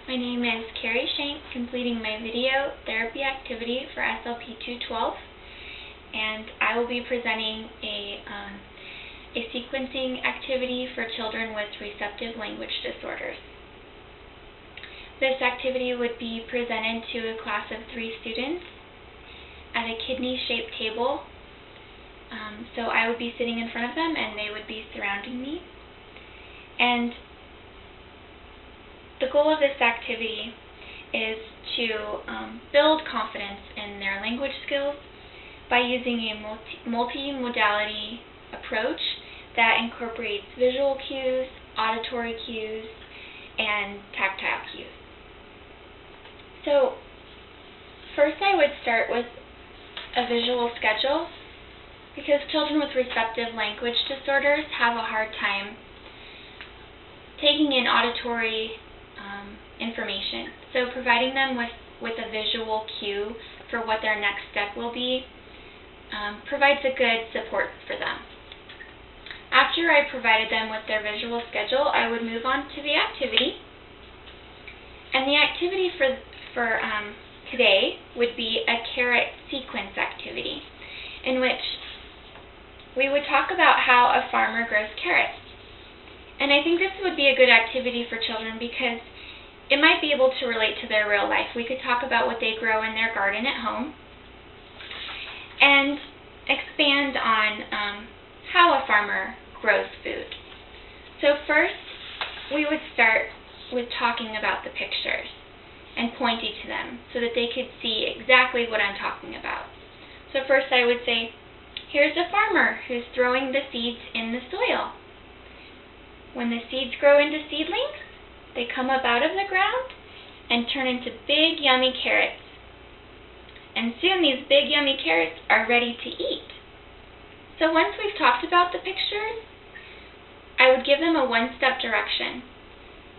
My name is Carrie Shank, completing my video therapy activity for SLP212, and I will be presenting a sequencing activity for children with receptive language disorders. This activity would be presented to a class of 3 students at a kidney-shaped table. So I would be sitting in front of them and they would be surrounding me. And the goal of this activity is to build confidence in their language skills by using a multi-modality approach that incorporates visual cues, auditory cues, and tactile cues. So first I would start with a visual schedule, because children with receptive language disorders have a hard time taking in auditory information. So providing them with a visual cue for what their next step will be provides a good support for them. After I provided them with their visual schedule, I would move on to the activity. And the activity for today would be a carrot sequence activity, in which we would talk about how a farmer grows carrots. And I think this would be a good activity for children because it might be able to relate to their real life. We could talk about what they grow in their garden at home and expand on how a farmer grows food. So first, we would start with talking about the pictures and pointing to them so that they could see exactly what I'm talking about. So first I would say, here's a farmer who's throwing the seeds in the soil. When the seeds grow into seedlings, they come up out of the ground and turn into big, yummy carrots. And soon these big, yummy carrots are ready to eat. So once we've talked about the pictures, I would give them a one-step direction,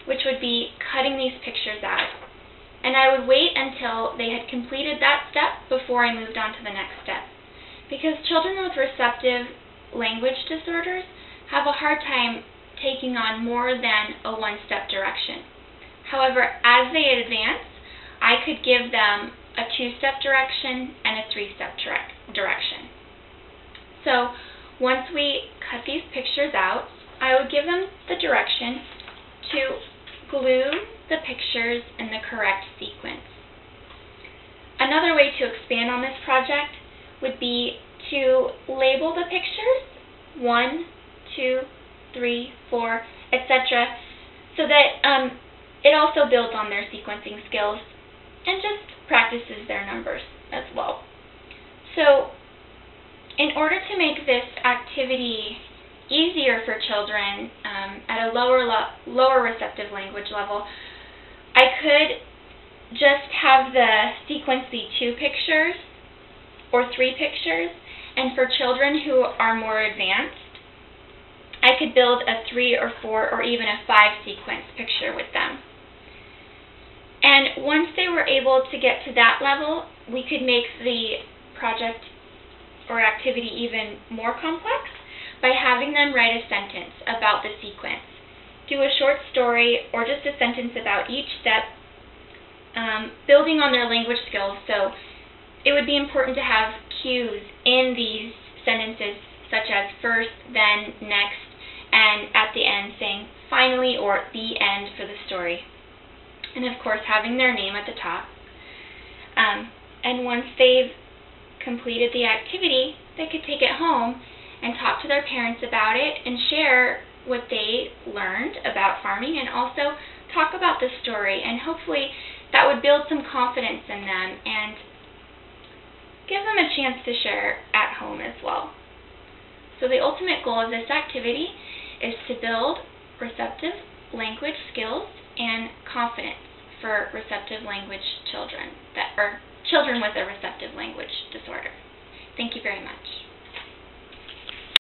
which would be cutting these pictures out. And I would wait until they had completed that step before I moved on to the next step. Because children with receptive language disorders have a hard time taking on more than a one-step direction. However, as they advance, I could give them a 2-step direction and a 3-step direction. So once we cut these pictures out, I would give them the direction to glue the pictures in the correct sequence. Another way to expand on this project would be to label the pictures 1, 2, 3, 4, etc. so that it also builds on their sequencing skills and just practices their numbers as well. So in order to make this activity easier for children at a lower receptive language level, I could just have the sequence be 2 pictures or 3 pictures, and for children who are more advanced, I could build a 3 or 4 or even a 5 sequence picture with them. And once they were able to get to that level, we could make the project or activity even more complex by having them write a sentence about the sequence. Do a short story or just a sentence about each step, building on their language skills. So it would be important to have cues in these sentences, such as first, then, next, and at the end saying finally or the end for the story. And of course having their name at the top. And once they've completed the activity, they could take it home and talk to their parents about it and share what they learned about farming and also talk about the story, and hopefully that would build some confidence in them and give them a chance to share at home as well. So the ultimate goal of this activity is to build receptive language skills and confidence for receptive language children, or children with a receptive language disorder. Thank you very much.